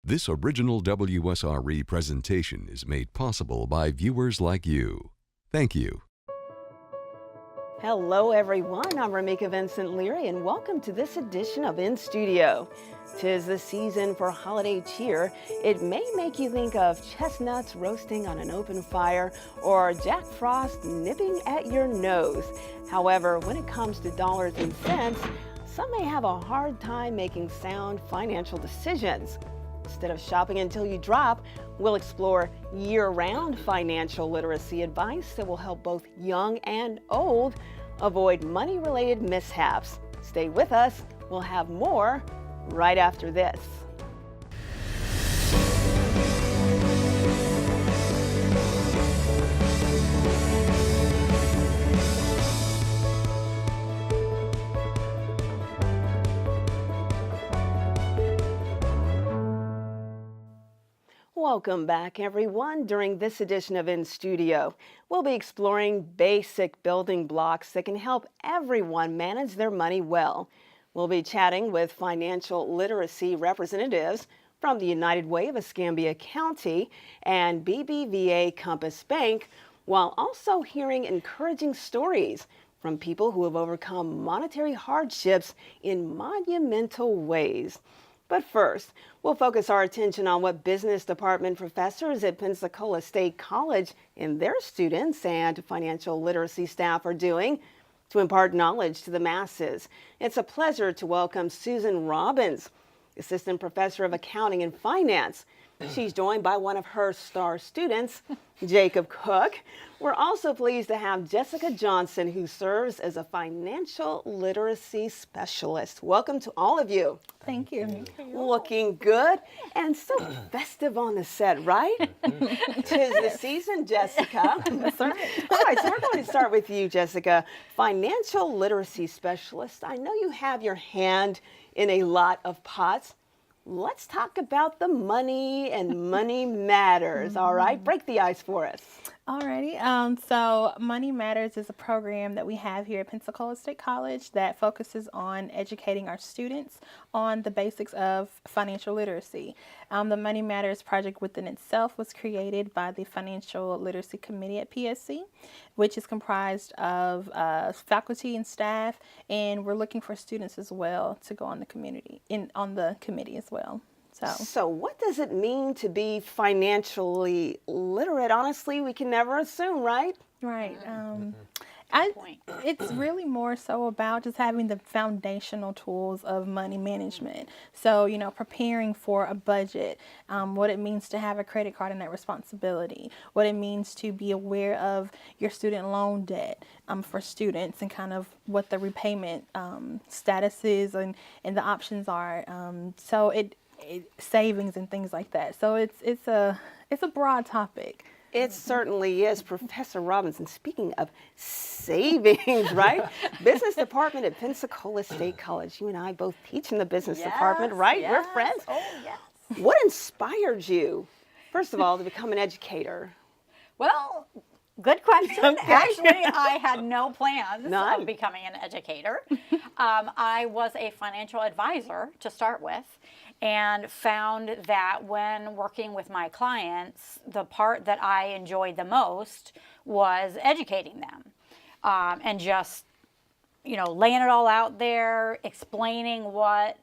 This original WSRE presentation is made possible by viewers like you. Thank you. Hello everyone, I'm Rameca Vincent Leary and welcome to this edition of inStudio. 'Tis the season for holiday cheer. It may make you think of chestnuts roasting on an open fire or Jack Frost nipping at your nose. However, when it comes to dollars and cents, some may have a hard time making sound financial decisions. Instead of shopping until you drop, we'll explore year-round financial literacy advice that will help both young and old avoid money-related mishaps. Stay with us. We'll have more right after this. Welcome back, everyone. During this edition of inStudio, we'll be exploring basic building blocks that can help everyone manage their money well. We'll be chatting with financial literacy representatives from the United Way of Escambia County and BBVA Compass Bank, while also hearing encouraging stories from people who have overcome monetary hardships in monumental ways. But first, we'll focus our attention on what business department professors at Pensacola State College and their students and financial literacy staff are doing to impart knowledge to the masses. It's a pleasure to welcome Susan Robbins, Assistant Professor of Accounting and Finance. She's joined by one of her star students, Jacob Cook. We're also pleased to have Jessica Johnson, who serves as a financial literacy specialist. Welcome to all of you. Thank you. Looking good and so festive on the set, right? Tis the season, Jessica. That's right. All right, so we're going to start with you, Jessica. Financial literacy specialist. I know you have your hand in a lot of pots. Let's talk about the money and money matters, all right? Break the ice for us. Alrighty, so Money Matters is a program that we have here at Pensacola State College that focuses on educating our students on the basics of financial literacy. The Money Matters project within itself was created by the Financial Literacy Committee at PSC, which is comprised of faculty and staff, and we're looking for students as well to go on the committee as well. So what does it mean to be financially literate? Honestly, we can never assume, right? Right. It's really more so about just having the foundational tools of money management. So, preparing for a budget, what it means to have a credit card and that responsibility, what it means to be aware of your student loan debt for students and kind of what the repayment status is and the options are. Savings and things like that. So it's a broad topic. It certainly is. Professor Robinson, speaking of savings, right? Business department at Pensacola State College. You and I both teach in the business department, right? Yes. We're friends. Oh, yes. What inspired you, first of all, to become an educator? Well, good question. Okay. Actually, I had no plans None? of becoming an educator. I was a financial advisor to start with, and found that when working with my clients, the part that I enjoyed the most was educating them and just, laying it all out there, explaining what,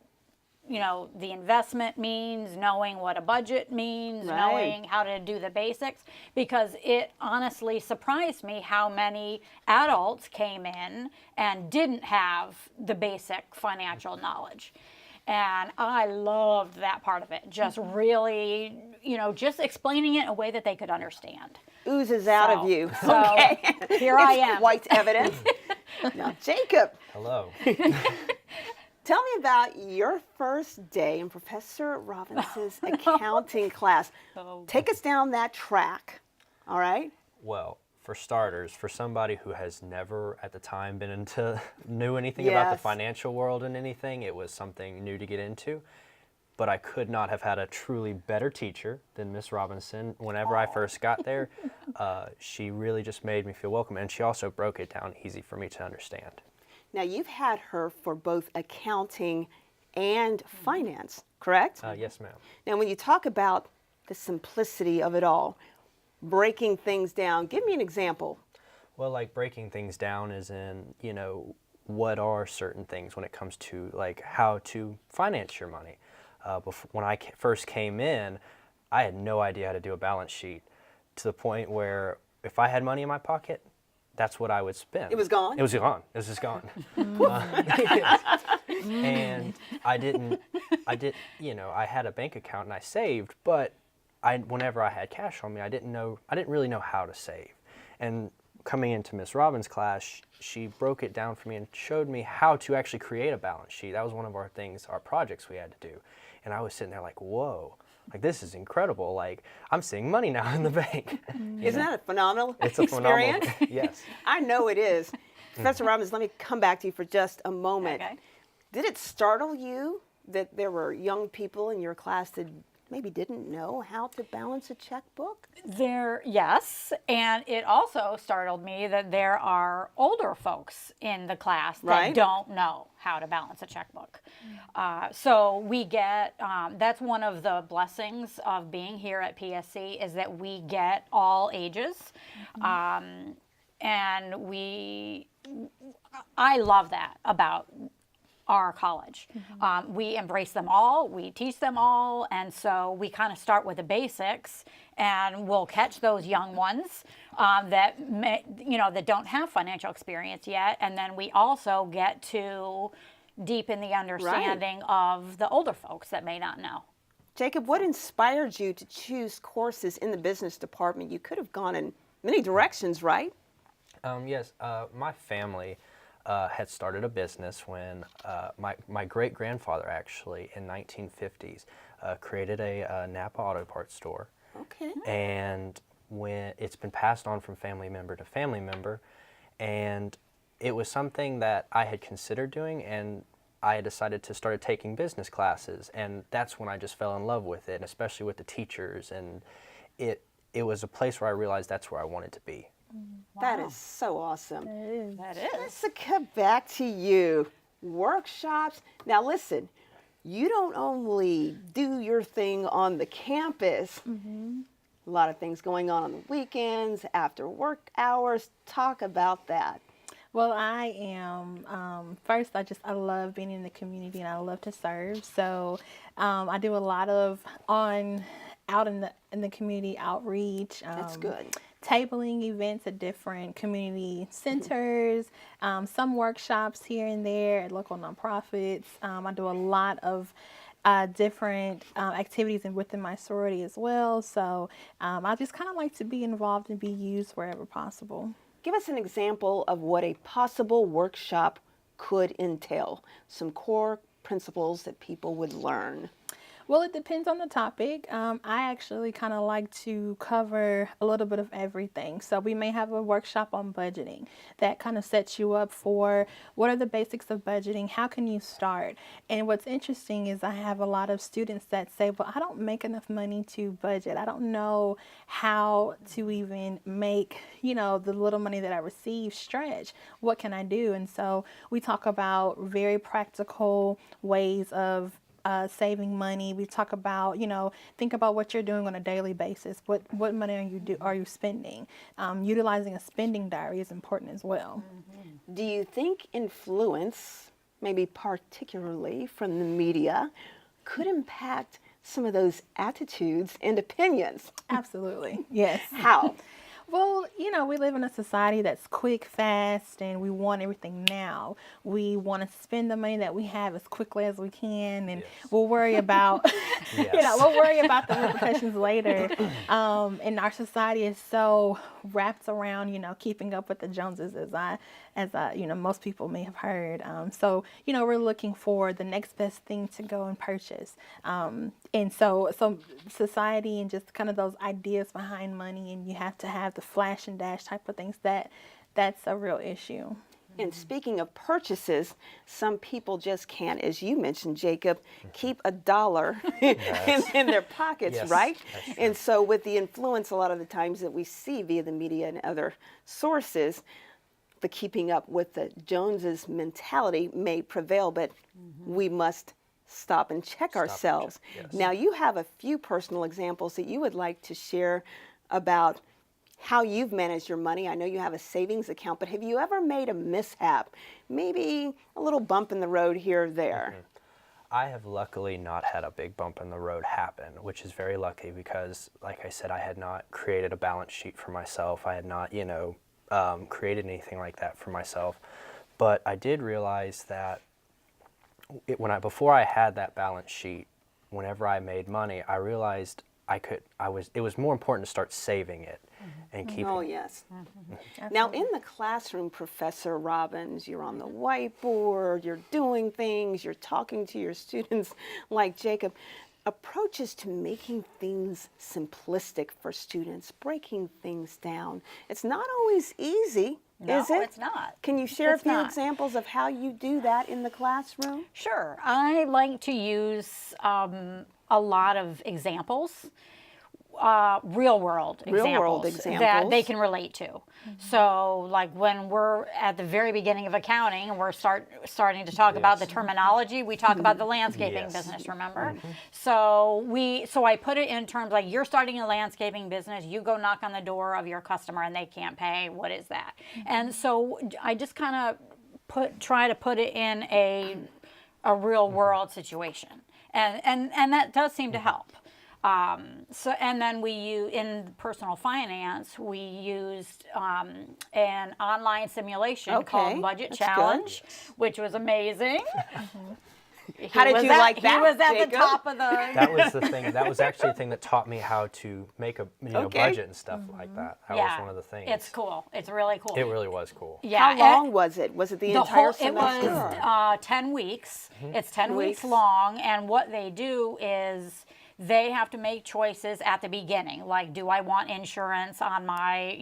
the investment means, knowing what a budget means, Right. knowing how to do the basics, because it honestly surprised me how many adults came in and didn't have the basic financial knowledge. And I loved that part of it, just really, just explaining it in a way that they could understand. Oozes out of you. So Okay. here I am. It's quite evident. Now, Jacob, Hello. tell me about your first day in Professor Robinson's accounting class. Take us down that track, all right? Well, for starters, for somebody who has never at the time knew anything about the Yes. financial world and anything, it was something new to get into. But I could not have had a truly better teacher than Miss Robinson. Whenever I first got there, she really just made me feel welcome, and she also broke it down easy for me to understand. Now, you've had her for both accounting and finance, correct? Yes, ma'am. Now, when you talk about the simplicity of it all, breaking things down, give me an example. Well, like breaking things down is in, what are certain things when it comes to like how to finance your money. When I first came in, I had no idea how to do a balance sheet, to the point where if I had money in my pocket, that's what I would spend. It was gone? It was gone. It was just gone. And I had a bank account and I saved, but whenever I had cash on me, I didn't really know how to save. And coming into Miss Robbins' class, she broke it down for me and showed me how to actually create a balance sheet. That was one of our projects we had to do. And I was sitting there like, whoa, like this is incredible. Like I'm seeing money now in the bank. Isn't that a phenomenal It's a experience? phenomenal, yes. I know it is. Professor Robbins, let me come back to you for just a moment. Okay. Did it startle you that there were young people in your class that maybe didn't know how to balance a checkbook? Yes, and it also startled me that there are older folks in the class that Right. don't know how to balance a checkbook. So we get, that's one of the blessings of being here at PSC, is that we get all ages. And I love that about our college. We embrace them all, we teach them all, and so we kind of start with the basics, and we'll catch those young ones that that don't have financial experience yet, and then we also get to deepen the understanding of the older folks that may not know. Jacob, what inspired you to choose courses in the business department? You could have gone in many directions, right? Yes, my family had started a business when my great-grandfather actually in 1950s created a Napa auto parts store. Okay. And when it's been passed on from family member to family member, and it was something that I had considered doing, and I had decided to start taking business classes, and that's when I just fell in love with it, and especially with the teachers, and it was a place where I realized that's where I wanted to be. That is so awesome. That is. Jessica, back to you. Workshops. Now listen, you don't only do your thing on the campus. A lot of things going on the weekends, after work hours. Talk about that. Well, I am, first, I love being in the community and I love to serve. So I do a lot of out in the community outreach. That's good. Tabling events at different community centers, some workshops here and there at local nonprofits. I do a lot of different activities within my sorority as well. So I just kind of like to be involved and be used wherever possible. Give us an example of what a possible workshop could entail. Some core principles that people would learn. Well, it depends on the topic. I actually kind of like to cover a little bit of everything. So we may have a workshop on budgeting that kind of sets you up for what are the basics of budgeting, how can you start? And what's interesting is I have a lot of students that say, well, I don't make enough money to budget. I don't know how to even make, the little money that I receive stretch. What can I do? And so we talk about very practical ways of saving money. We talk about, think about what you're doing on a daily basis. What money are you spending? Utilizing a spending diary is important as well. Do you think influence, maybe particularly from the media, could impact some of those attitudes and opinions? Absolutely. Yes. How? Well, we live in a society that's quick, fast, and we want everything now. We want to spend the money that we have as quickly as we can, and we'll worry about, we'll worry about the repercussions later. And our society is so wrapped around, keeping up with the Joneses, as most people may have heard. So we're looking for the next best thing to go and purchase. And so society and just kind of those ideas behind money, and you have to have the flash and dash type of things, that's a real issue. And speaking of purchases, some people just can't, as you mentioned, Jacob, keep $1 in their pockets, Yes, right? that's true. And so with the influence a lot of the times that we see via the media and other sources, the keeping up with the Joneses mentality may prevail, but we must stop and check ourselves. Yes. Now, you have a few personal examples that you would like to share about how you've managed your money. I know you have a savings account, but have you ever made a mishap? Maybe a little bump in the road here or there? I have luckily not had a big bump in the road happen, which is very lucky because, like I said, I had not created a balance sheet for myself. I had not, created anything like that for myself. But I did realize that before I had that balance sheet, whenever I made money, I realized it was more important to start saving it and keeping Oh, it. yes. Now, in the classroom, Professor Robbins, you're on the whiteboard, you're doing things, you're talking to your students like Jacob. Approaches to making things simplistic for students, breaking things down. It's not always easy, is it? No, it's not. Can you share It's a few not. examples of how you do that in the classroom? Sure. I like to use a lot of examples, real world examples that they can relate to. So, like when we're at the very beginning of accounting and we're starting to talk about the terminology, we talk about the landscaping business, remember? So I put it in terms like you're starting a landscaping business, you go knock on the door of your customer and they can't pay. What is that? And so I just kind of try to put it in a real world situation. And that does seem to help. And then in personal finance, we used an online simulation called Budget Challenge, which was amazing. How did you like that, He was at Jacob? the top of the... That was the thing. That was actually the thing that taught me how to make a budget and stuff like that. That was one of the things. It's cool. It's really cool. It really was cool. How long was it? Was it the entire semester? It was 10 weeks. It's 10 weeks long, and what they do is they have to make choices at the beginning, like, do I want insurance on my,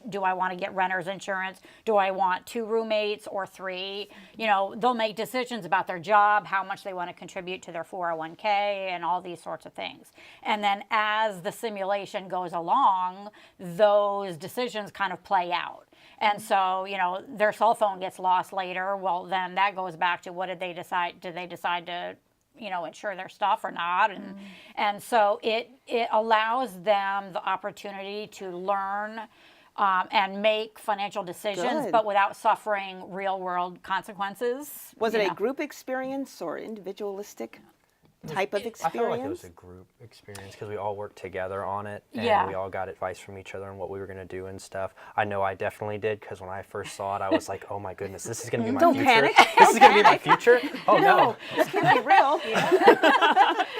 do I want to get renter's insurance? Do I want 2 roommates or 3? They'll make decisions about their job, how much they want to contribute to their 401k, and all these sorts of things. And then as the simulation goes along, those decisions kind of play out. And so, their cell phone gets lost later. Well, then that goes back to what did they decide? Did they decide to insure their stuff or not? And so it allows them the opportunity to learn and make financial decisions, but without suffering real world consequences. Was it a group experience or individualistic type of experience? I felt like it was a group experience because we all worked together on it, and we all got advice from each other on what we were going to do and stuff. I know I definitely did because when I first saw it, I was like, "Oh my goodness, this is going to be my Don't future. panic. This is going to be my future." Oh no! This can't be real.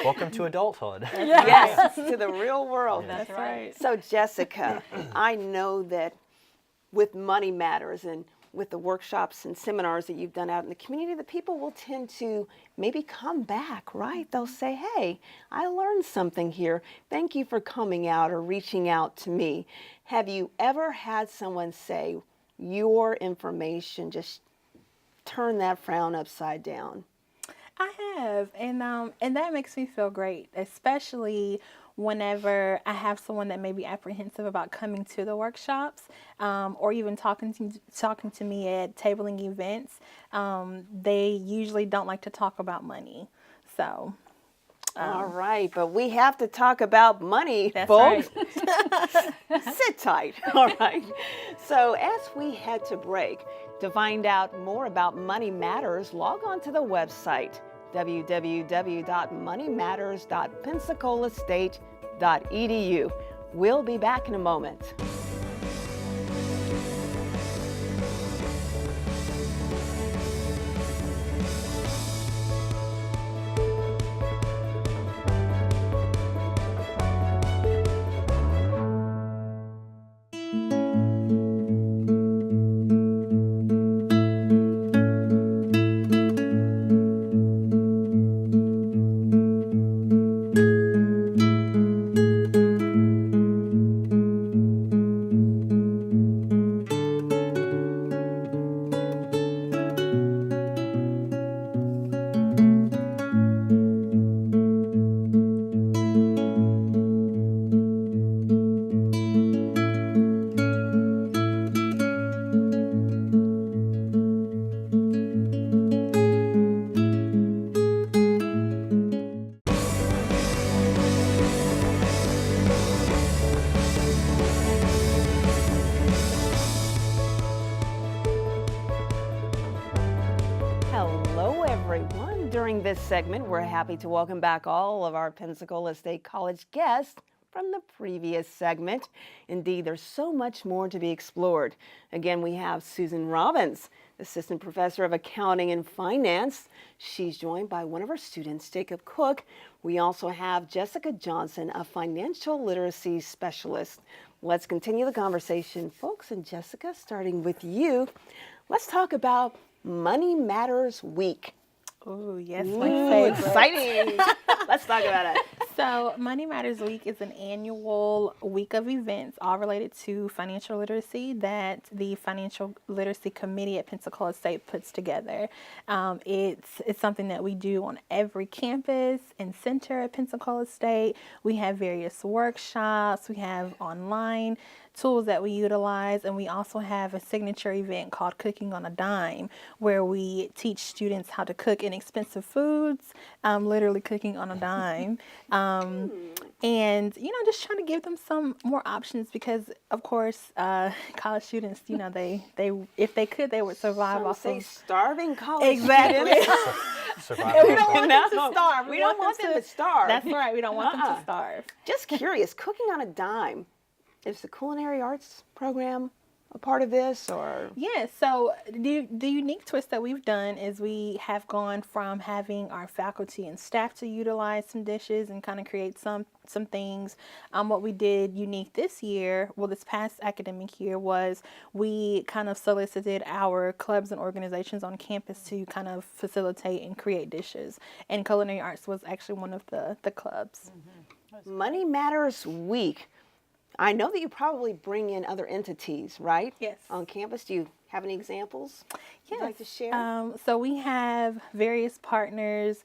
Welcome to adulthood. Yes, to the real world. That's right. So, Jessica, I know that with Money Matters and with the workshops and seminars that you've done out in the community, the people will tend to maybe come back, right? They'll say, hey, I learned something here. Thank you for coming out or reaching out to me. Have you ever had someone say, your information just turned that frown upside down? I have, and that makes me feel great, especially whenever I have someone that may be apprehensive about coming to the workshops, or even talking to me at tabling events. They usually don't like to talk about money, so. All right, but we have to talk about money, That's folks. right. Sit tight. All right. So as we head to break, to find out more about Money Matters, log on to the website www.moneymatters.pensacolaState.edu. We'll be back in a moment. During this segment, we're happy to welcome back all of our Pensacola State College guests from the previous segment. Indeed, there's so much more to be explored. Again, we have Susan Robbins, Assistant Professor of Accounting and Finance. She's joined by one of our students, Jacob Cook. We also have Jessica Johnson, a Financial Literacy Specialist. Let's continue the conversation, folks. And Jessica, starting with you, let's talk about Money Matters Week. Oh, yes, my favorite. Exciting. Let's talk about it. So, Money Matters Week is an annual week of events all related to financial literacy that the Financial Literacy Committee at Pensacola State puts together. It's something that we do on every campus and center at Pensacola State. We have various workshops. We have online tools that we utilize, and we also have a signature event called Cooking on a Dime, where we teach students how to cook inexpensive foods, literally cooking on a dime, and just trying to give them some more options because, of course, college students, they if they could, they would survive off Some say of starving college exactly. We don't want them to starve. We don't want them to starve. That's right. We don't want them to starve. Just curious, Cooking on a Dime. Is the culinary arts program a part of this, or? Yes. So the unique twist that we've done is we have gone from having our faculty and staff to utilize some dishes and kind of create some things. What we did unique this year, this past academic year, was we kind of solicited our clubs and organizations on campus to kind of facilitate and create dishes. And culinary arts was actually one of the clubs. Mm-hmm. Money Matters Week. I know that you probably bring in other entities, right? Yes. On campus. Do you have any examples you'd like to share? So we have various partners,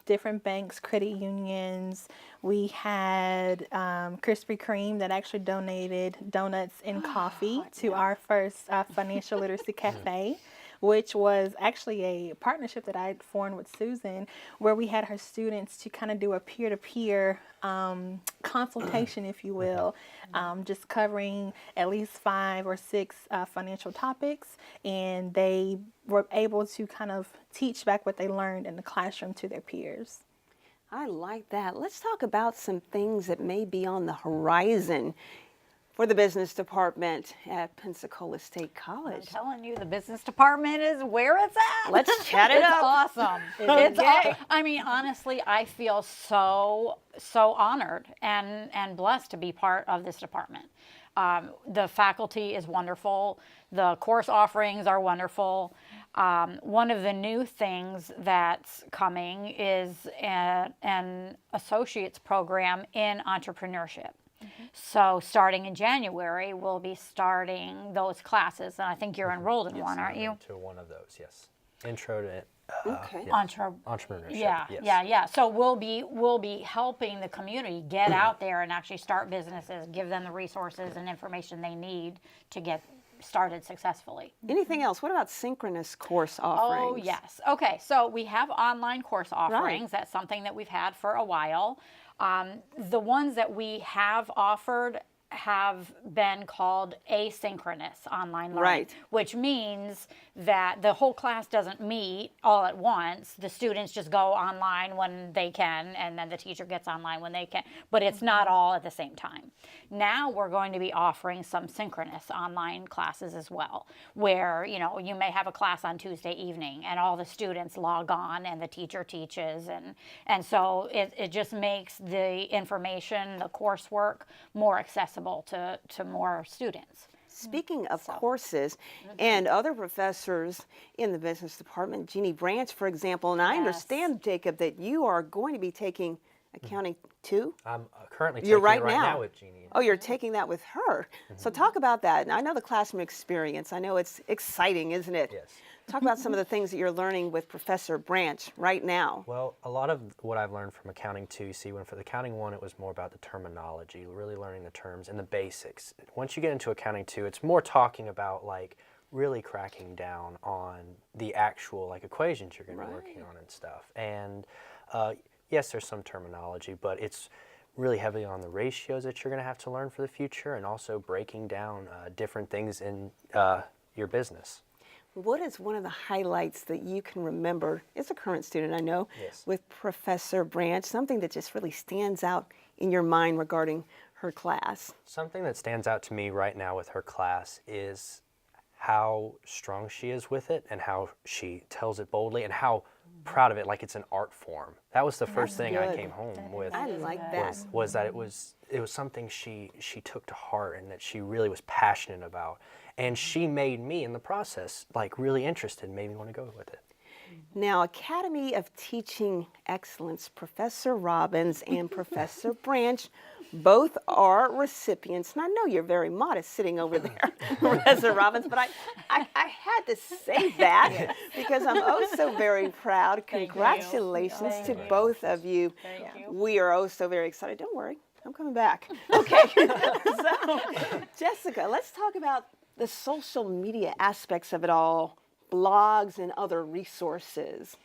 different banks, credit unions. We had Krispy Kreme that actually donated donuts and coffee to our first financial literacy cafe, which was actually a partnership that I formed with Susan, where we had her students to kind of do a peer-to-peer consultation, if you will, just covering at least 5 or 6 financial topics, and they were able to kind of teach back what they learned in the classroom to their peers. I like that. Let's talk about some things that may be on the horizon for the business department at Pensacola State College. I'm telling you, the business department is where it's at. Let's chat it it's up. Awesome. It's awesome. I mean, honestly, I feel so honored and blessed to be part of this department. The faculty is wonderful. The course offerings are wonderful. One of the new things that's coming is an associate's program in entrepreneurship. So starting in January, we'll be starting those classes, and I think you're enrolled in one, aren't you? To one of those, yes. Intro to entrepreneurship. Yeah. So we'll be helping the community get out there and actually start businesses, give them the resources and information they need to get started successfully. Anything else? What about synchronous course offerings? Oh, yes. Okay, so we have online course offerings. Right. That's something that we've had for a while. The ones that we have offered have been called asynchronous online learning, right, which means that the whole class doesn't meet all at once. The students just go online when they can, and then the teacher gets online when they can, but it's not all at the same time. Now we're going to be offering some synchronous online classes as well, where you may have a class on Tuesday evening and all the students log on and the teacher teaches, and so it just makes the information, the coursework, more accessible to more students. Speaking of courses and other professors in the business department, Jeannie Branch, for example, and I understand, Jacob, that you are going to be taking accounting too? I'm currently taking it right now with Jeannie. Oh, you're taking that with her. So talk about that. And I know the classroom experience. I know it's exciting, isn't it? Yes. Talk about some of the things that you're learning with Professor Branch right now. Well, a lot of what I've learned from accounting 2, you see, for the accounting 1, it was more about the terminology, really learning the terms and the basics. Once you get into accounting 2, it's more talking about really cracking down on the actual equations you're going to be working on and stuff. And yes, there's some terminology, but it's really heavily on the ratios that you're going to have to learn for the future, and also breaking down different things in your business. What is one of the highlights that you can remember as a current student, I know, Yes. with Professor Branch, something that just really stands out in your mind regarding her class? Something that stands out to me right now with her class is how strong she is with it and how she tells it boldly and how proud of it, like it's an art form. That was the first thing I good. came home with. I like that. Was that it was something she took to heart and that she really was passionate about, and she made me in the process like really interested, made me want to go with it. Now, Academy of Teaching Excellence, Professor Robbins and Professor Branch, both are recipients. And I know you're very modest sitting over there, Professor Robbins, but I had to say that because I'm oh so very proud. Congratulations to both of you. We are oh so very excited. Don't worry, I'm coming back. Okay, so Jessica, let's talk about the social media aspects of it all, blogs and other resources.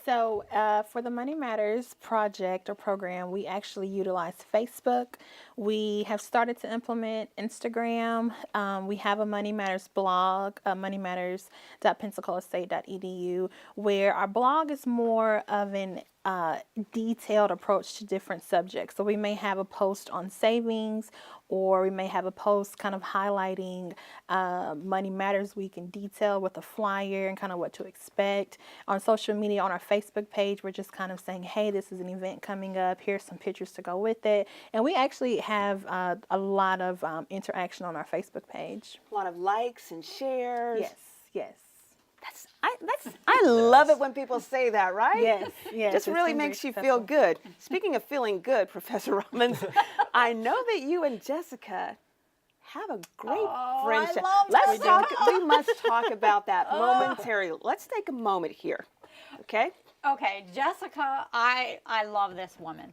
So for the Money Matters project or program, we actually utilize Facebook. We have started to implement Instagram. We have a Money Matters blog, moneymatters.pensacolastate.edu, where our blog is more of an detailed approach to different subjects. So we may have a post on savings, or we may have a post kind of highlighting Money Matters Week in detail with a flyer and kind of what to expect. On social media, on our Facebook page, we're just kind of saying, hey, this is an event coming up. Here's some pictures to go with it. And we actually have a lot of interaction on our Facebook page. A lot of likes and shares. Yes, yes. I love it when people say that, right? Yes, yes. Just it's really been very makes you successful. feel good. Speaking of feeling good, Professor Robbins, I know that you and Jessica have a great friendship. We must talk about that momentarily. Let's take a moment here, okay? Okay, Jessica, I love this woman.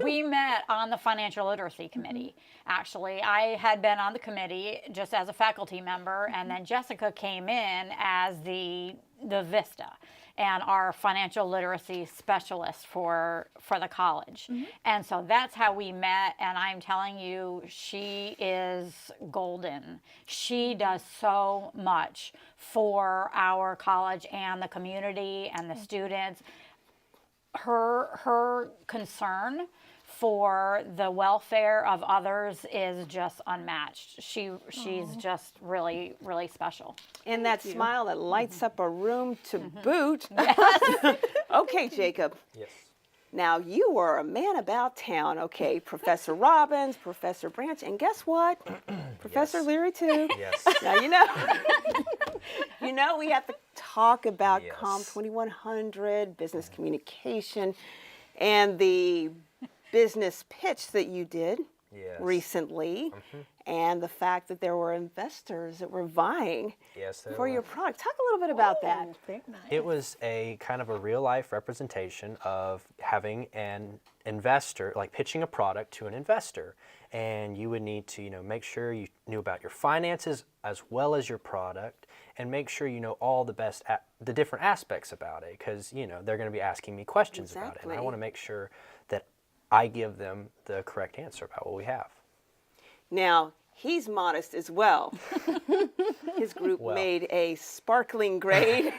We met on the financial literacy committee. Actually, I had been on the committee just as a faculty member, and then Jessica came in as the Vista and our financial literacy specialist for the college. And so that's how we met, and I'm telling you, she is golden. She does so much for our college and the community and the students. Her concern for the welfare of others is just unmatched. She's just really, really special. And that smile that lights up a room to boot. Okay, Jacob. Yes. Now, you are a man about town, okay? Professor Robbins, Professor Branch, and guess what? Professor Leary, too. Yes. Now, we have to talk about Yes. COM 2100, business communication, and the business pitch that you did Yes. recently, and the fact that there were investors that were vying Yes, there for your were. product. Talk a little bit about that. Very nice. It was a kind of a real life representation of having an investor, like pitching a product to an investor. And you would need to, make sure you knew about your finances as well as your product, and make sure you know all the the different aspects about it, because, they're going to be asking me questions about it. And I Exactly. want to make sure that I give them the correct answer about what we have. Now, he's modest as well. His group made a sparkling grade.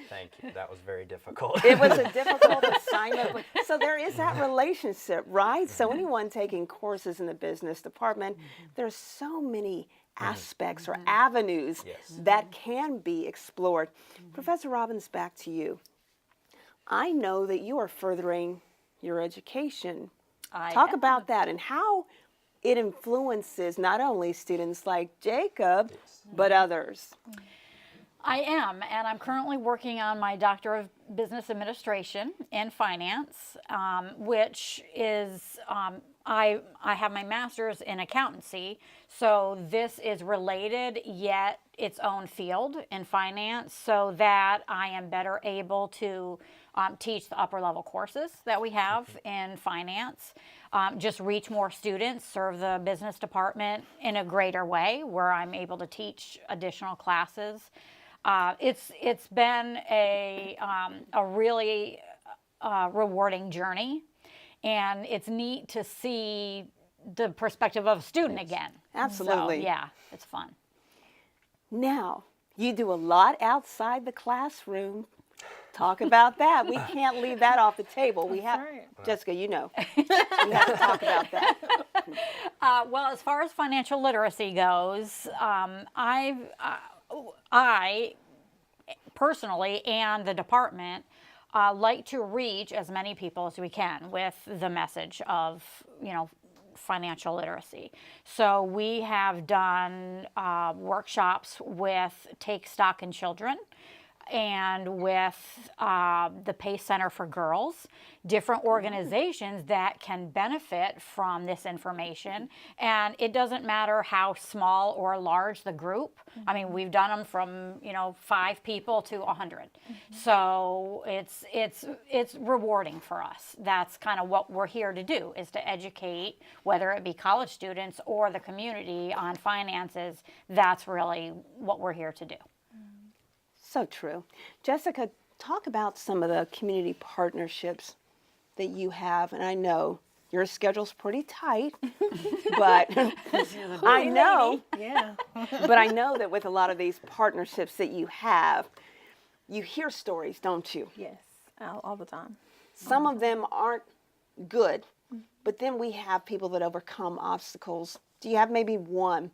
Thank you. That was very difficult. It was a difficult assignment. So there is that relationship, right? So anyone taking courses in the business department, there's so many aspects or avenues that can be explored. Professor Robbins, back to you. I know that you are furthering your education. Talk about that and how it influences not only students like Jacob, but others. I am, and I'm currently working on my Doctor of Business Administration in Finance, which is, I have my master's in accountancy, so this is related yet its own field in finance, so that I am better able to teach the upper level courses that we have in finance, just reach more students, serve the business department in a greater way where I'm able to teach additional classes. It's been a really rewarding journey, and it's neat to see the perspective of a student again. Absolutely. So, yeah, it's fun. Now, You do a lot outside the classroom. Talk about that. We can't leave that off the table. We have, right. Jessica, you know, we have to talk about that. Well, as far as financial literacy goes, I personally and the department like to reach as many people as we can with the message of, financial literacy. So we have done workshops with Take Stock in Children and with the PACE Center for Girls, different organizations that can benefit from this information. And it doesn't matter how small or large the group. I mean, we've done them from 5 people to 100. So it's rewarding for us. That's kind of what we're here to do, is to educate, whether it be college students or the community, on finances. That's really what we're here to do. So true. Jessica, talk about some of the community partnerships that you have. And I know your schedule's pretty tight, but I know, Yeah. but I know that with a lot of these partnerships that you have, you hear stories, don't you? Yes, all the time. Some of them aren't good, but then we have people that overcome obstacles. Do you have maybe one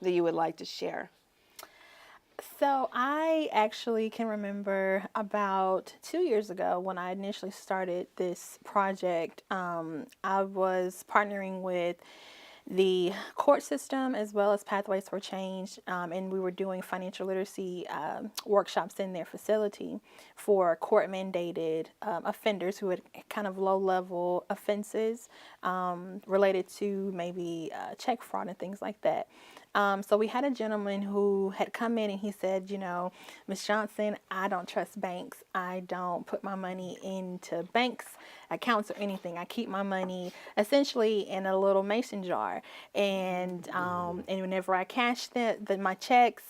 that you would like to share? So I actually can remember about 2 years ago when I initially started this project. I was partnering with the court system as well as Pathways for Change, and we were doing financial literacy workshops in their facility for court mandated offenders who had kind of low level offenses related to maybe check fraud and things like that. So we had a gentleman who had come in and he said, Ms. Johnson, I don't trust banks. I don't put my money into banks accounts or anything. I keep my money essentially in a little mason jar. And whenever I cash my checks,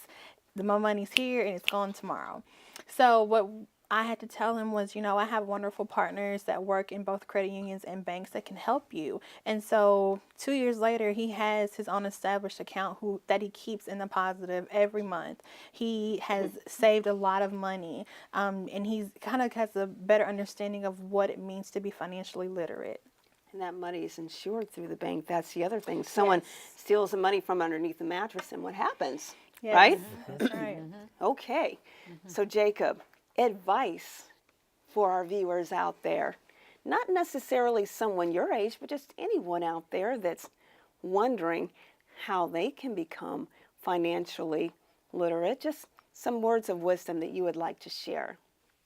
my money's here and it's gone tomorrow. So what I had to tell him was, I have wonderful partners that work in both credit unions and banks that can help you. And so 2 years later, he has his own established account that he keeps in the positive every month. He has saved a lot of money, and he's kind of has a better understanding of what it means to be financially literate. And that money is insured through the bank. That's the other thing. Someone steals the money from underneath the mattress, and what happens? Yes, right? That's right. Okay. So Jacob, advice for our viewers out there, not necessarily someone your age, but just anyone out there that's wondering how they can become financially literate. Just some words of wisdom that you would like to share.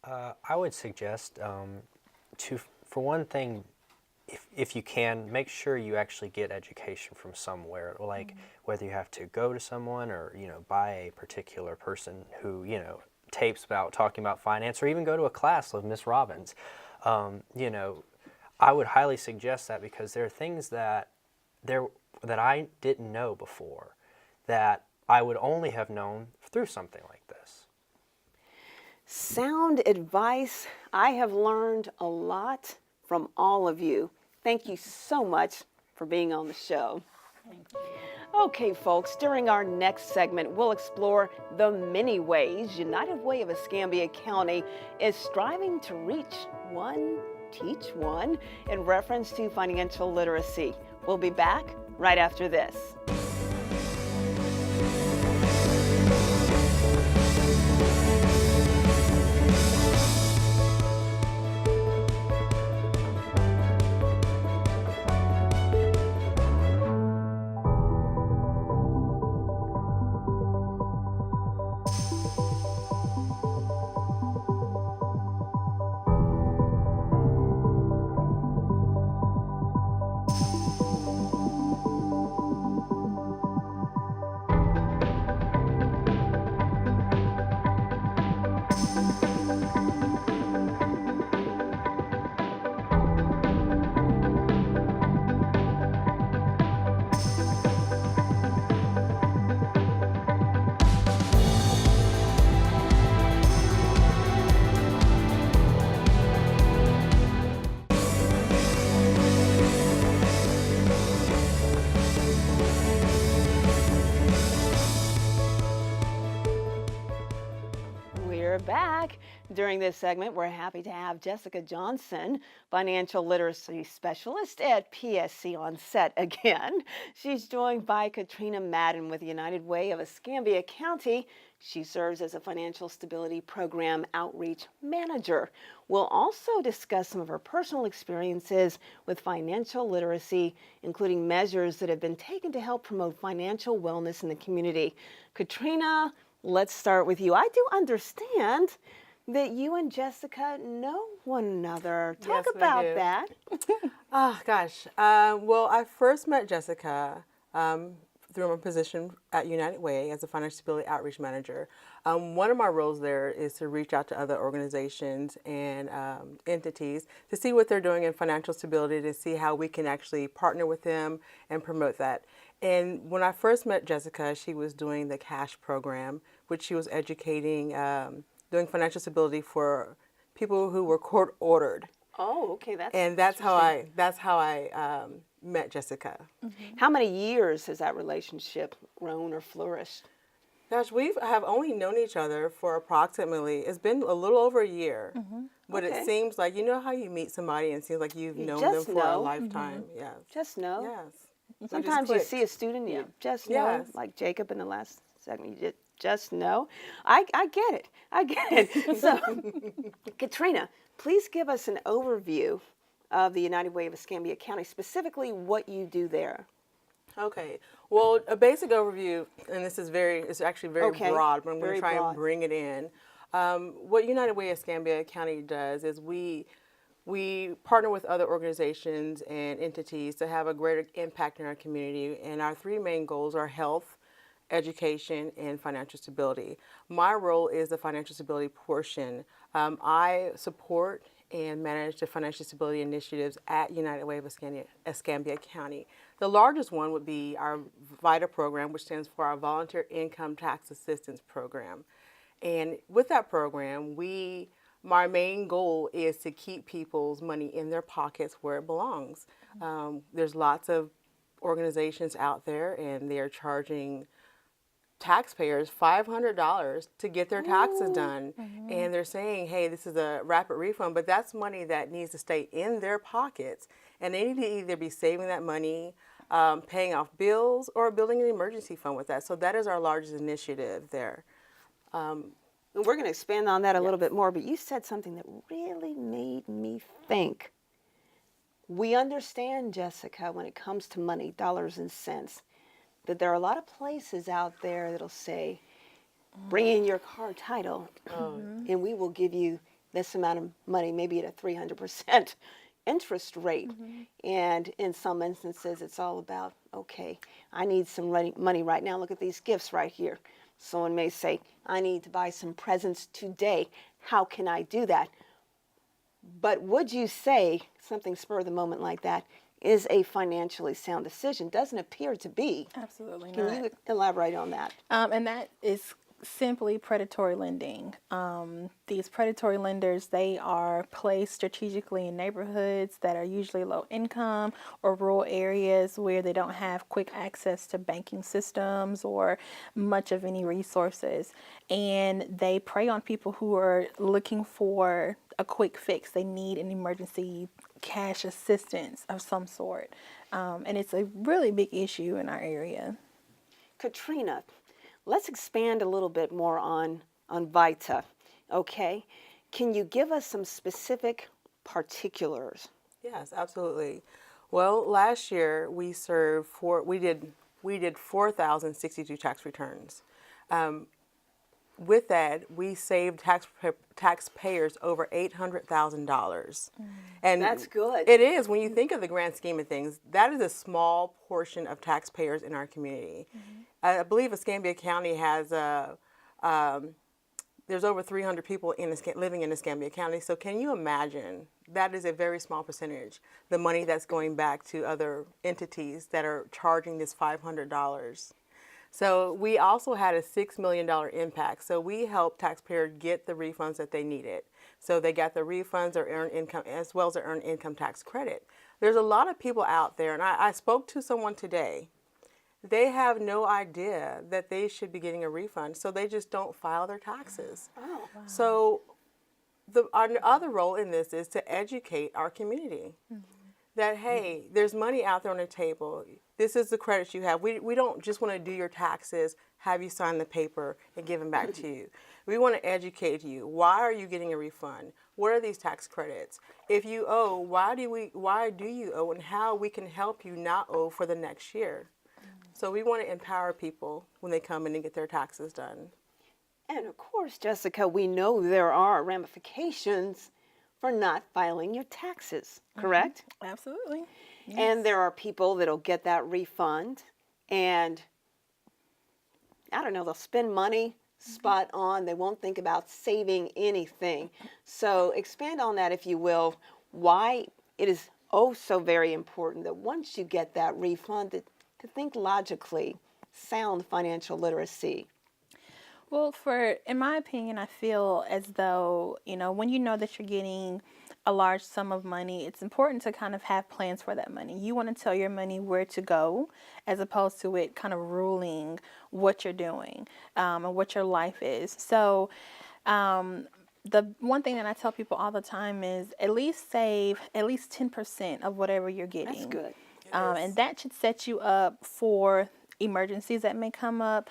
I would suggest for one thing, if you can, make sure you actually get education from somewhere, like whether you have to go to someone or buy a particular person who tapes about talking about finance, or even go to a class of Miss Robbins. I would highly suggest that, because there are things that I didn't know before that I would only have known through something like this. Sound advice. I have learned a lot from all of you. Thank you so much for being on the show. Okay, folks, during our next segment, we'll explore the many ways United Way of Escambia County is striving to reach one, teach one, in reference to financial literacy. We'll be back right after this. back. During this segment, we're happy to have Jessica Johnson, financial literacy specialist at PSC, on set again. She's joined by Katrina Madden with United Way of Escambia County. She serves as a financial stability program outreach manager. We'll also discuss some of her personal experiences with financial literacy, including measures that have been taken to help promote financial wellness in the community. Katrina, let's start with you. I do understand that you and Jessica know one another. Talk about that. Oh, gosh. Well, I first met Jessica through my position at United Way as a financial stability outreach manager. One of my roles there is to reach out to other organizations and entities to see what they're doing in financial stability, to see how we can actually partner with them and promote that. And when I first met Jessica, she was doing the CASH program, which she was educating, doing financial stability for people who were court ordered. Oh, okay, That's how I met Jessica. Mm-hmm. How many years has that relationship grown or flourished? Gosh, we have only known each other for approximately, it's been a little over a year. Mm-hmm. But okay. It seems like, you know how you meet somebody and it seems like you've known them for a lifetime. Mm-hmm. Yes. Just know. Yes. Sometimes you see a student, you just know, like Jacob in the last segment, you just know. I get it. I get it. So, Katrina, please give us an overview of the United Way of Escambia County, specifically what you do there. Okay. Well, a basic overview, and this is actually very broad, but I'm going to try and bring it in. What United Way of Escambia County does is we partner with other organizations and entities to have a greater impact in our community, and our three main goals are health, education, and financial stability. My role is the financial stability portion. I support and manage the financial stability initiatives at United Way of Escambia County. The largest one would be our VITA program, which stands for our Volunteer Income Tax Assistance Program. And with that program, my main goal is to keep people's money in their pockets where it belongs. There's lots of organizations out there, and they're charging taxpayers $500 to get their taxes done. Mm-hmm. And they're saying, hey, this is a rapid refund, but that's money that needs to stay in their pockets. And they need to either be saving that money, paying off bills, or building an emergency fund with that. So that is our largest initiative there. And we're going to expand on that a little bit more, but you said something that really made me think. We understand, Jessica, when it comes to money, dollars and cents, that there are a lot of places out there that'll say, bring in your car title, and we will give you this amount of money, maybe at a 300% interest rate. Mm-hmm. And in some instances, it's all about, okay, I need some money right now. Look at these gifts right here. Someone may say, I need to buy some presents today. How can I do that? But would you say something spur of the moment like that is a financially sound decision? Doesn't appear to be. Absolutely not. Can you elaborate on that? And that is simply predatory lending. These predatory lenders, they are placed strategically in neighborhoods that are usually low income or rural areas where they don't have quick access to banking systems or much of any resources. And they prey on people who are looking for a quick fix. They need an emergency cash assistance of some sort. And it's a really big issue in our area. Katrina, let's expand a little bit more on VITA, okay? Can you give us some specific particulars? Yes, absolutely. Well, last year we did 4,062 tax returns. With that, we saved taxpayers over $800,000. And that's good. It is. When you think of the grand scheme of things, that is a small portion of taxpayers in our community. Mm-hmm. I believe Escambia County has there's over 300 people living in Escambia County. So can you imagine? That is a very small percentage. The money that's going back to other entities that are charging this $500. So we also had a $6 million impact. So we helped taxpayers get the refunds that they needed. So they got the refunds or earned income as well as the earned income tax credit. There's a lot of people out there, and I spoke to someone today they have no idea that they should be getting a refund, so they just don't file their taxes. Oh. Wow. So our other role in this is to educate our community that, hey, there's money out there on the table. This is the credits you have. We don't just want to do your taxes, have you sign the paper, and give them back to you. We want to educate you. Why are you getting a refund? What are these tax credits? If you owe, why do you owe, and how we can help you not owe for the next year. So we want to empower people when they come in and get their taxes done. And of course, Jessica, we know there are ramifications for not filing your taxes, correct? Absolutely. Yes. And there are people that'll get that refund and, I don't know, they'll spend money spot on. They won't think about saving anything. So expand on that, if you will, why it is oh so very important that once you get that refund, to think logically, sound financial literacy. Well, in my opinion, I feel as though, when you know that you're getting a large sum of money, it's important to kind of have plans for that money. You want to tell your money where to go, as opposed to it kind of ruling what you're doing and what your life is. So the one thing that I tell people all the time is at least save at least 10% of whatever you're getting. That's good. And that should set you up for emergencies that may come up.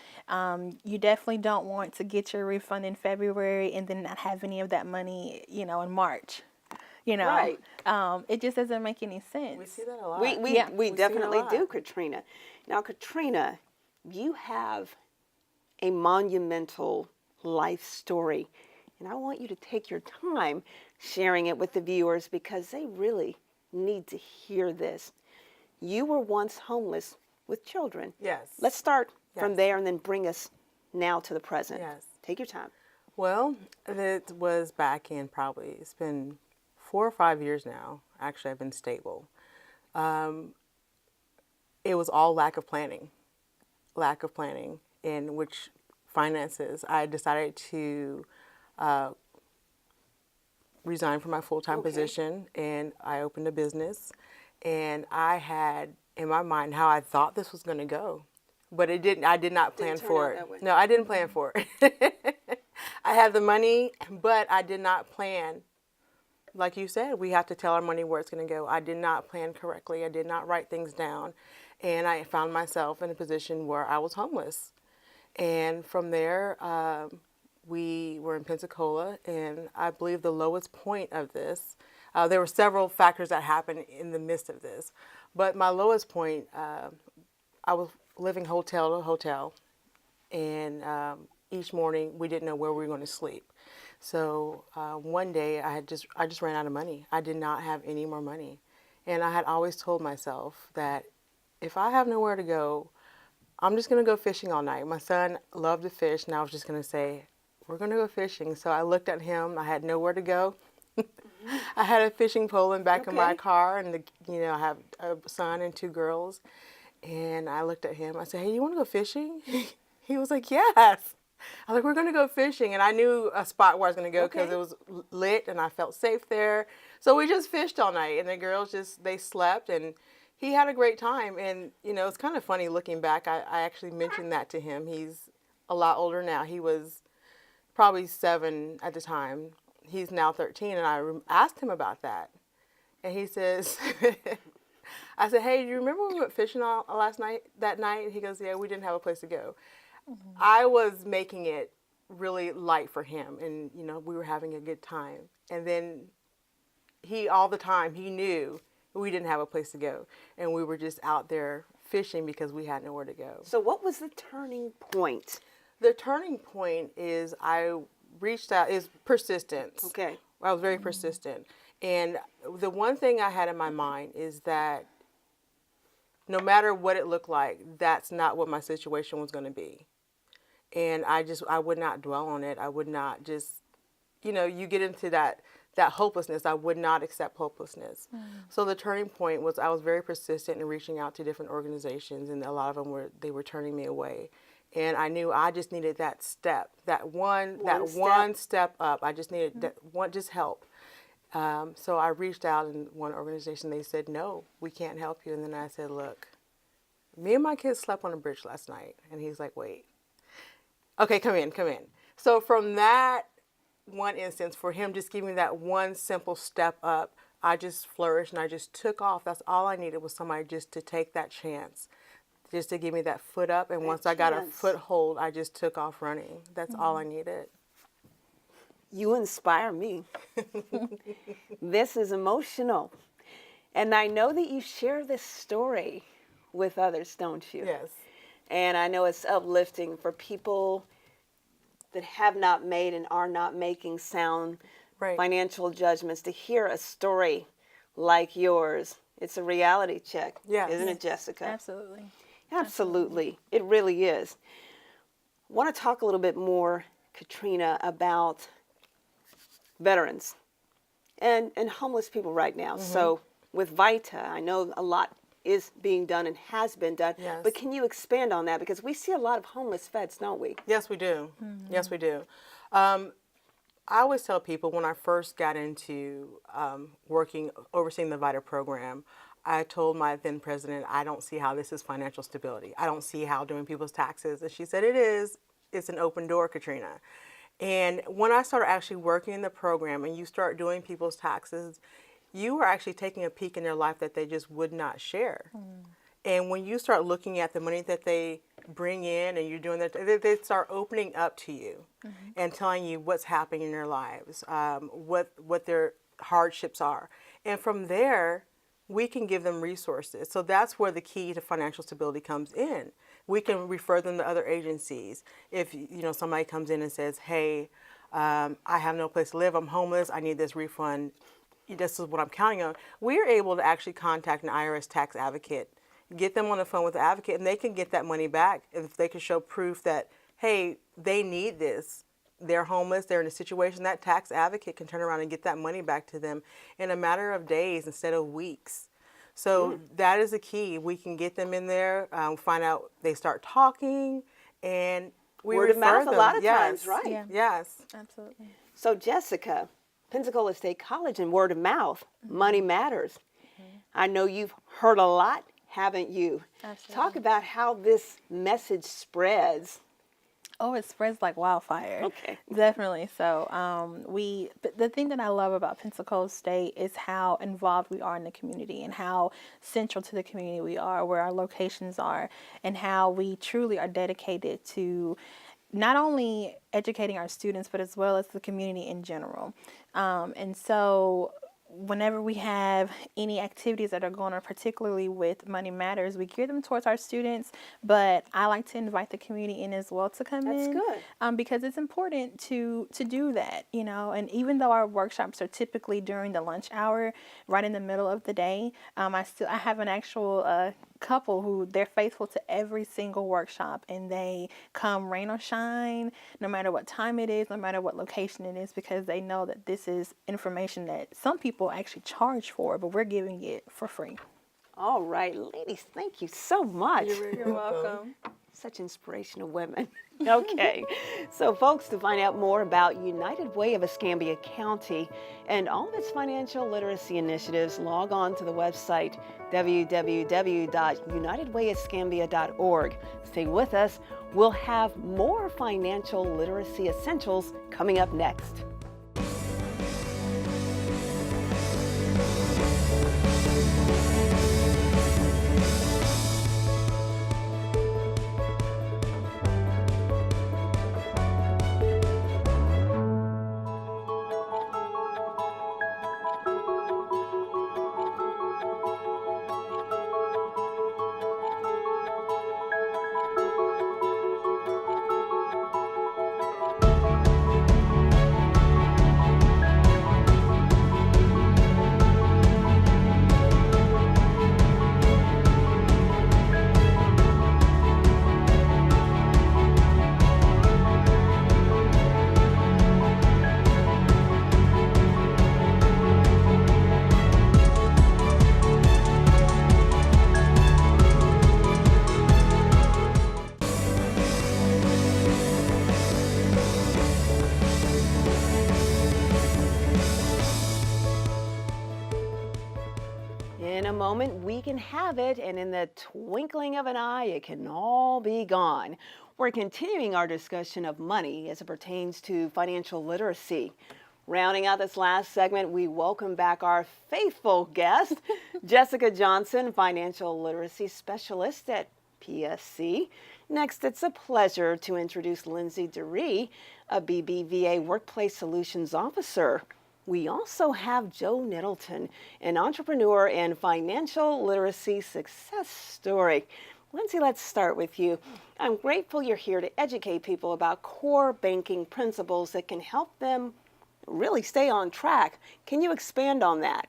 You definitely don't want to get your refund in February and then not have any of that money, in March. Right. It just doesn't make any sense. We see that a lot. We definitely do, Katrina. Now, Katrina, you have a monumental life story, and I want you to take your time sharing it with the viewers because they really need to hear this. You were once homeless with children. Yes. Let's start from there and then bring us now to the present. Yes. Take your time. Well, it was back in it's been 4 or 5 years now. Actually, I've been stable. It was all lack of planning in which finances. I decided to resign from my full-time position, and I opened a business. And I had in my mind how I thought this was going to go, but it didn't. I did not plan for it. No, I didn't plan for it. I had the money, but I did not plan. Like you said, we have to tell our money where it's going to go. I did not plan correctly. I did not write things down, and I found myself in a position where I was homeless. And from there, we were in Pensacola, and I believe the lowest point of this. There were several factors that happened in the midst of this, but my lowest point, I was living hotel to hotel, and each morning we didn't know where we were going to sleep. So one day I just ran out of money. I did not have any more money, and I had always told myself that if I have nowhere to go, I'm just going to go fishing all night. My son loved to fish, and I was just going to say, we're going to go fishing. So I looked at him. I had nowhere to go. I had a fishing pole in the back of my car, and I have a son and 2 girls. And I looked at him. I said, "Hey, you want to go fishing?" He was like, "Yes." I was like, "We're going to go fishing." And I knew a spot where I was going to go because it was lit and I felt safe there. So we just fished all night, and the girls they slept, and he had a great time. And, it's kind of funny looking back. I actually mentioned that to him. He's a lot older now. He was probably 7 at the time. He's now 13, and I asked him about that. And he says, I said, "Hey, do you remember when we went fishing that night? He goes, "Yeah, we didn't have a place to go." Mm-hmm. I was making it really light for him, and, we were having a good time. And then all the time, he knew we didn't have a place to go, and we were just out there fishing because we had nowhere to go. So what was the turning point? The turning point is I reached out, is persistence. Okay. I was very persistent. And the one thing I had in my mind is that no matter what it looked like, that's not what my situation was going to be. And I would not dwell on it. I would not just, you get into that hopelessness. I would not accept hopelessness. So the turning point was I was very persistent in reaching out to different organizations, and a lot of them they were turning me away. And I knew I just needed that step, one step up. I just needed just help. So I reached out, and one organization, they said, "No, we can't help you." And then I said, "Look, me and my kids slept on the bridge last night. And he's like, wait. Okay, come in. So from that one instance, for him just giving me that one simple step up, I just flourished and I just took off. That's all I needed, was somebody just to take that chance, just to give me that foot up. And once I got a foothold, I just took off running. That's all I needed. You inspire me. This is emotional. And I know that you share this story with others, don't you? Yes. And I know it's uplifting for people that have not made and are not making sound financial judgments to hear a story like yours. It's a reality check, isn't it, Jessica? Absolutely. Absolutely. It really is. I want to talk a little bit more, Katrina, about veterans and homeless people right now. So with VITA, I know a lot is being done and has been done, but can you expand on that? Because we see a lot of homeless vets, don't we? Yes, we do. Yes, we do. I always tell people, when I first got into overseeing the VITA program, I told my then president, I don't see how this is financial stability. I don't see how doing people's taxes. And she said, it is. It's an open door, Katrina. And when I started actually working in the program and you start doing people's taxes, you are actually taking a peek in their life that they just would not share. And when you start looking at the money that they bring in and you're doing that, they start opening up to you and telling you what's happening in their lives, what their hardships are. And from there, we can give them resources. So that's where the key to financial stability comes in. We can refer them to other agencies. If somebody comes in and says, hey, I have no place to live, I'm homeless, I need this refund, this is what I'm counting on, we're able to actually contact an IRS tax advocate, get them on the phone with the advocate, and they can get that money back if they can show proof that, hey, they need this. They're homeless, they're in a situation. That tax advocate can turn around and get that money back to them in a matter of days instead of weeks. So that is the key. We can get them in there, find out, they start talking, and we word of mouth them. A lot of times, right? Yeah. Yes. Absolutely. So Jessica, Pensacola State College and word of mouth, money matters. I know you've heard a lot, haven't you? Absolutely. Talk about how this message spreads. Oh, it spreads like wildfire. Okay. Definitely. So but the thing that I love about Pensacola State is how involved we are in the community and how central to the community we are, where our locations are, and how we truly are dedicated to not only educating our students, but as well as the community in general. And so whenever we have any activities that are going on, particularly with Money Matters, we gear them towards our students, but I like to invite the community in as well to come in. That's good. Because it's important to do that, and even though our workshops are typically during the lunch hour, right in the middle of the day, I have an actual couple who they're faithful to every single workshop, and they come rain or shine, no matter what time it is, no matter what location it is, because they know that this is information that some people actually charge for, but we're giving it for free. All right, ladies, thank you so much. You're welcome. Such inspirational women. Okay, so folks, to find out more about United Way of Escambia County and all of its financial literacy initiatives, log on to the website www.unitedwayescambia.org. Stay with us. We'll have more financial literacy essentials coming up next. we can have it, and in the twinkling of an eye, it can all be gone. We're continuing our discussion of money as it pertains to financial literacy. Rounding out this last segment, we welcome back our faithful guest, Jessica Johnson, Financial Literacy Specialist at PSC. Next, it's a pleasure to introduce Lindsay DeRee, a BBVA Workplace Solutions Officer. We also have Joe Nettleton, an entrepreneur and financial literacy success story. Lindsay, let's start with you. I'm grateful you're here to educate people about core banking principles that can help them really stay on track. Can you expand on that?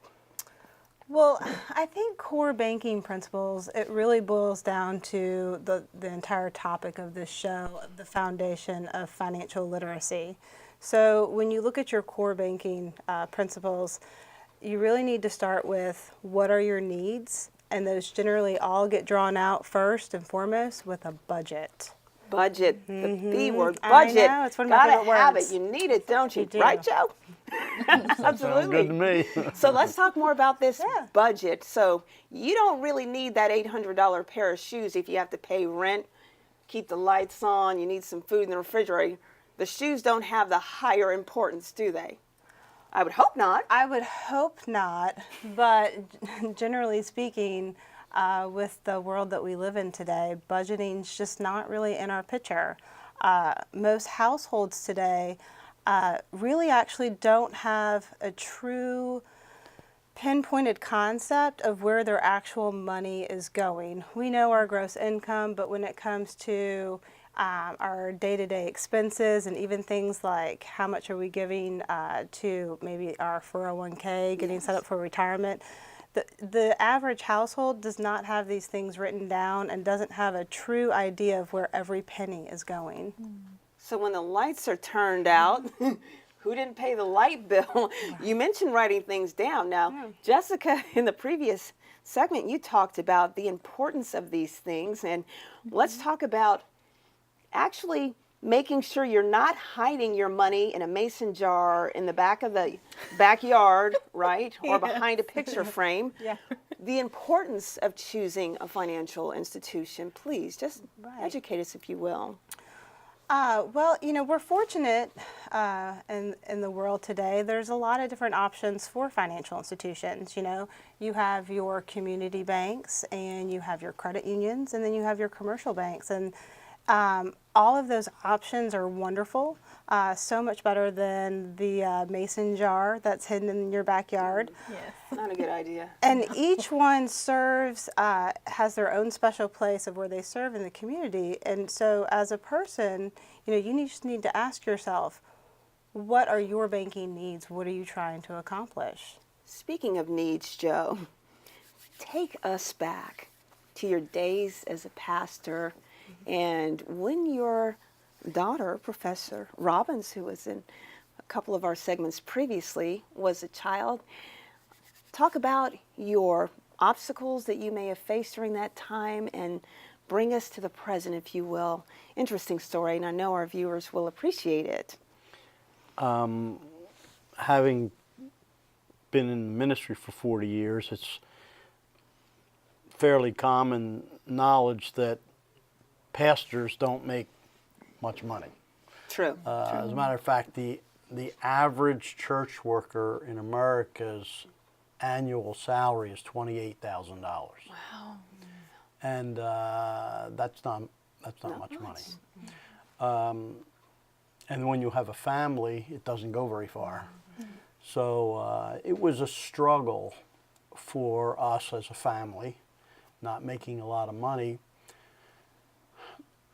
Well, I think core banking principles, it really boils down to the entire topic of this show, the foundation of financial literacy. So when you look at your core banking principles, you really need to start with what are your needs, and those generally all get drawn out first and foremost with a budget. Budget, the B word, budget. I know, it's one of my favorite Gotta have words. it. You need it, don't you? You do. Right, Joe? Absolutely. Sounds good to me. So let's talk more about this budget. So you don't really need that $800 pair of shoes if you have to pay rent, keep the lights on, you need some food in the refrigerator. The shoes don't have the higher importance, do they? I would hope not. I would hope not, but generally speaking, with the world that we live in today, budgeting's just not really in our picture. Most households today really actually don't have a true pinpointed concept of where their actual money is going. We know our gross income, but when it comes to our day-to-day expenses and even things like how much are we giving to maybe our 401k, getting set up for retirement, the average household does not have these things written down and doesn't have a true idea of where every penny is going. So when the lights are turned out, who didn't pay the light bill? You mentioned writing things down. Now, Jessica, in the previous segment, you talked about the importance of these things. And let's talk about actually making sure you're not hiding your money in a mason jar in the back of the backyard, right? Or behind a picture frame. The importance of choosing a financial institution. Please, just educate us, if you will. Well, you know, we're fortunate in the world today. There's a lot of different options for financial institutions. You know, you have your community banks, and you have your credit unions, and then you have your commercial banks. And all of those options are wonderful, so much better than the mason jar that's hidden in your backyard. Yes, not a good idea. And each one serves, has their own special place of where they serve in the community. And so as a person, you know, you just need to ask yourself, what are your banking needs? What are you trying to accomplish? Speaking of needs, Joe, take us back to your days as a pastor and when your daughter, Professor Robbins, who was in a couple of our segments previously, was a child. Talk about your obstacles that you may have faced during that time and bring us to the present, if you will. Interesting story, and I know our viewers will appreciate it. Having been in ministry for 40 years, it's fairly common knowledge that pastors don't make much money. True. As a matter of fact, the average church worker in America's annual salary is $28,000. Wow. And that's not much money. And when you have a family, it doesn't go very far. So it was a struggle for us as a family, not making a lot of money.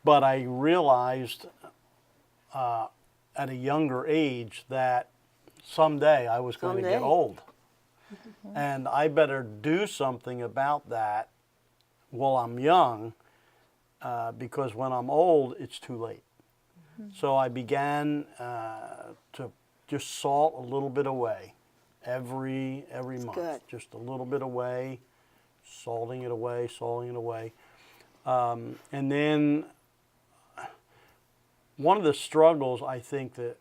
But I realized at a younger age that someday I was going to get old. And I better do something about that while I'm young, because when I'm old, it's too late. So I began to just salt a little bit away every month. Good. Just a little bit away, salting it away, salting it away. And then one of the struggles I think that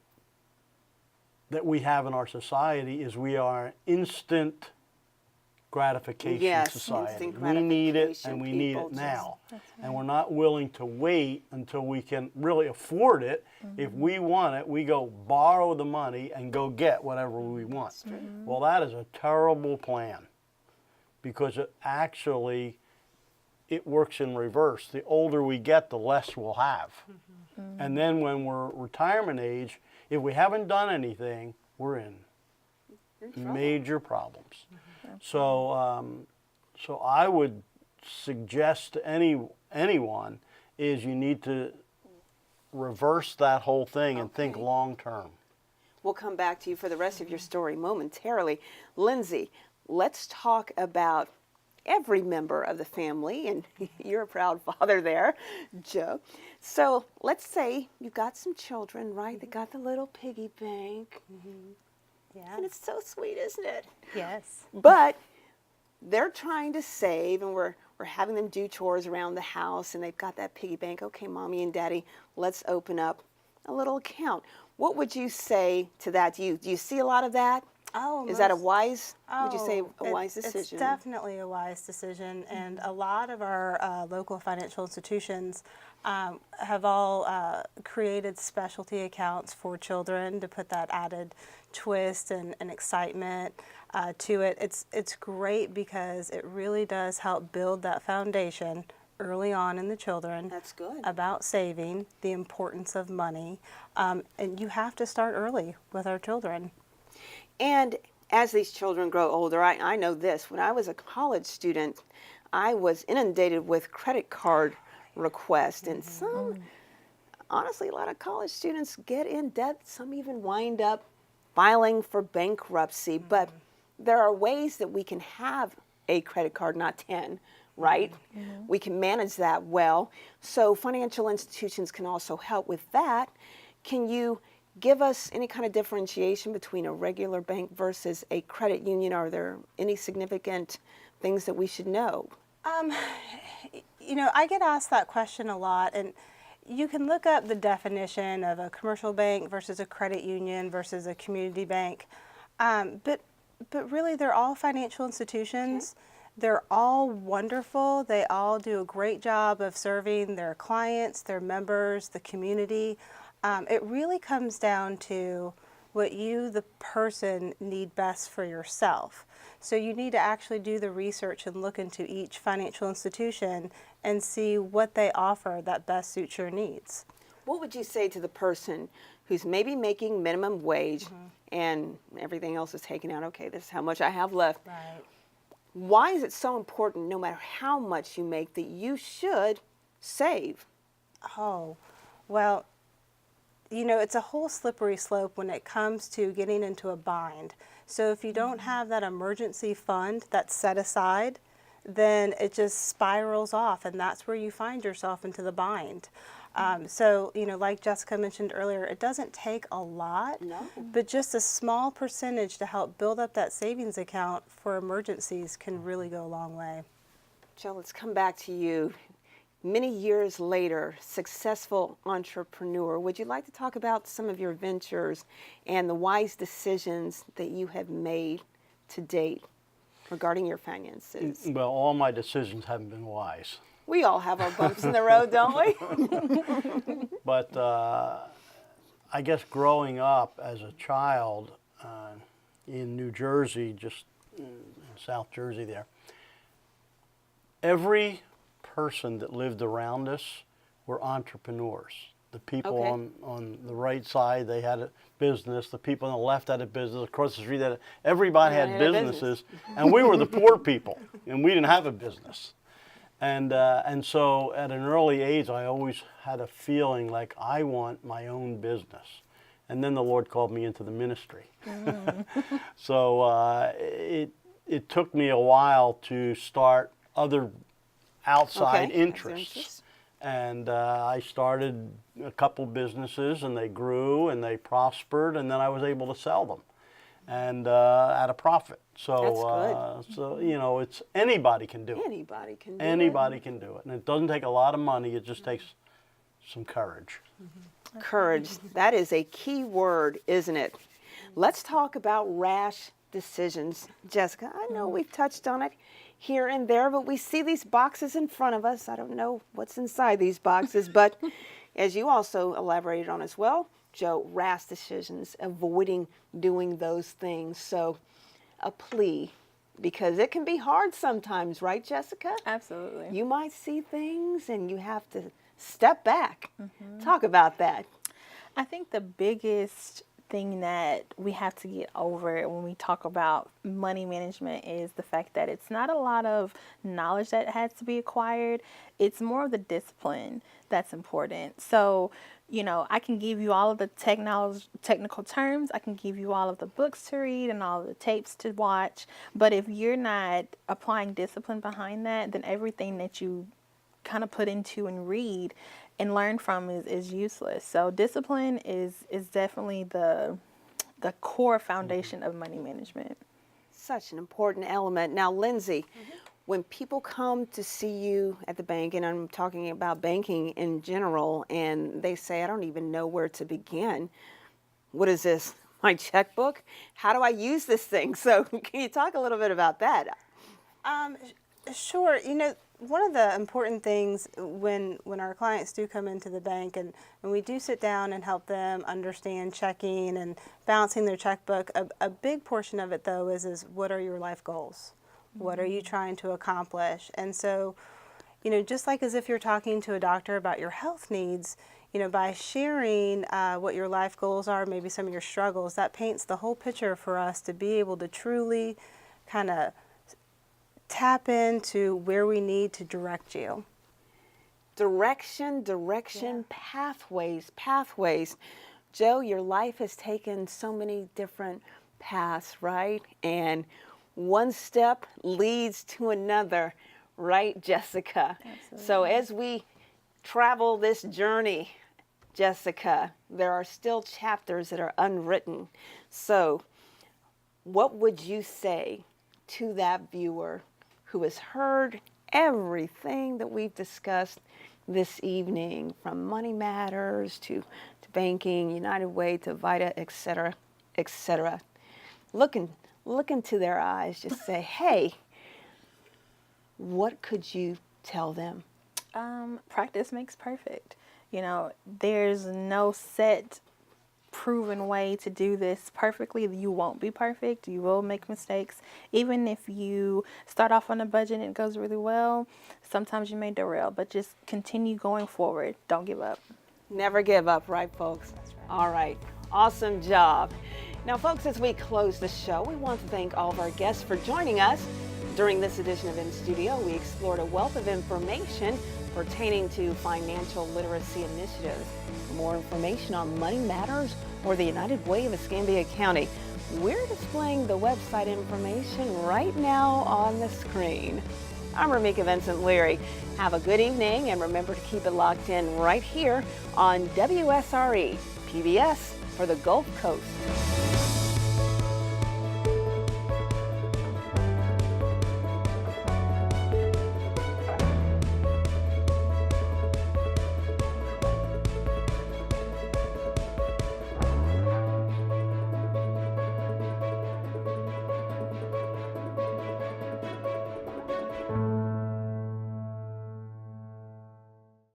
we have in our society is we are instant gratification society. We need it, and we need it now. And we're not willing to wait until we can really afford it. If we want it, we go borrow the money and go get whatever we want. Well, that is a terrible plan, because it works in reverse. The older we get, the less we'll have. And then when we're retirement age, if we haven't done anything, we're in major problems. So I would suggest to anyone is you need to reverse that whole thing and think long term. We'll come back to you for the rest of your story momentarily. Lindsay, let's talk about every member of the family, and you're a proud father there, Joe. So let's say you've got some children, right? They got the little piggy bank. Yeah. And it's so sweet, isn't it? Yes. But they're trying to save, and we're having them do chores around the house, and they've got that piggy bank. Okay, Mommy and Daddy, let's open up a little account. What would you say to that? Do you see a lot of that? Oh, Is that a wise, would you say a wise decision? It's definitely a wise decision, and a lot of our local financial institutions have all created specialty accounts for children to put that added twist and excitement to it. It's great because it really does help build that foundation early on in the children. That's good. About saving, the importance of money, and you have to start early with our children. And as these children grow older, I know this. When I was a college student, I was inundated with credit card requests. And honestly, a lot of college students get in debt. Some even wind up filing for bankruptcy. But there are ways that we can have a credit card, not 10, right? We can manage that well. So financial institutions can also help with that. Can you give us any kind of differentiation between a regular bank versus a credit union? Are there any significant things that we should know? You know, I get asked that question a lot, and you can look up the definition of a commercial bank versus a credit union versus a community bank, but really they're all financial institutions. They're all wonderful. They all do a great job of serving their clients, their members, the community. It really comes down to what you, the person, need best for yourself. So you need to actually do the research and look into each financial institution and see what they offer that best suits your needs. What would you say to the person who's maybe making minimum wage and everything else is taken out? Okay, this is how much I have left. Right. Why is it so important, no matter how much you make, that you should save? Oh, well, you know, it's a whole slippery slope when it comes to getting into a bind. So if you don't have that emergency fund that's set aside, then it just spirals off, and that's where you find yourself into the bind. So, you know, like Jessica mentioned earlier, it doesn't take a lot, but just a small percentage to help build up that savings account for emergencies can really go a long way. Joe, let's come back to you. Many years later, successful entrepreneur, would you like to talk about some of your ventures and the wise decisions that you have made to date regarding your finances? Well, all my decisions haven't been wise. We all have our bumps in the road, don't we? But I guess growing up as a child in New Jersey, just in South Jersey there, every person that lived around us were entrepreneurs. The people on the right side, they had a business. The people on the left had a business. Across the street, everybody had businesses. And we were the poor people, and we didn't have a business. And so at an early age, I always had a feeling like I want my own business. And then the Lord called me into the ministry. So it took me a while to start other outside interests. And I started a couple businesses, and they grew and they prospered, and then I was able to sell them and at a profit. So so you know, it's anybody can do it. Anybody can do it. Anybody can do it. And it doesn't take a lot of money, it just takes some courage. Courage, that is a key word, isn't it? Let's talk about rash decisions. Jessica, I know we've touched on it here and there, but we see these boxes in front of us. I don't know what's inside these boxes, but as you also elaborated on as well, Joe, rash decisions, avoiding doing those things. So a plea, because it can be hard sometimes, right, Jessica? Absolutely. You might see things and you have to step back. Talk about that. I think the biggest thing that we have to get over when we talk about money management is the fact that it's not a lot of knowledge that has to be acquired. It's more of the discipline that's important. So, I can give you all of the technical terms. I can give you all of the books to read and all of the tapes to watch. But if you're not applying discipline behind that, then everything that you kind of put into and read and learn from is useless. So discipline is definitely the core foundation of money management. Such an important element. Now, Lindsay, when people come to see you at the bank, and I'm talking about banking in general, and they say, I don't even know where to begin. What is this? My checkbook? How do I use this thing? So can you talk a little bit about that? Sure. One of the important things when our clients do come into the bank and we do sit down and help them understand checking and balancing their checkbook, a big portion of it, though, is what are your life goals? What are you trying to accomplish? And so, just like as if you're talking to a doctor about your health needs, by sharing what your life goals are, maybe some of your struggles, that paints the whole picture for us to be able to truly kind of tap into where we need to direct you. Direction, pathways. Joe, your life has taken so many different paths, right? And one step leads to another, right, Jessica? Absolutely. So as we travel this journey, Jessica, there are still chapters that are unwritten. So what would you say to that viewer who has heard everything that we've discussed this evening, from Money Matters to banking, United Way to Vita, et cetera, et cetera? Look into their eyes, just say, hey, what could you tell them? Practice makes perfect. There's no set proven way to do this perfectly. You won't be perfect. You will make mistakes. Even if you start off on a budget and it goes really well, sometimes you may derail, but just continue going forward. Don't give up. Never give up, right, folks? That's right. All right. Awesome job. Now, folks, as we close the show, we want to thank all of our guests for joining us. During this edition of inStudio, we explored a wealth of information pertaining to financial literacy initiatives. For more information on Money Matters or the United Way of Escambia County, we're displaying the website information right now on the screen. I'm Rameca Vincent Leary. Have a good evening, and remember to keep it locked in right here on WSRE, PBS for the Gulf Coast.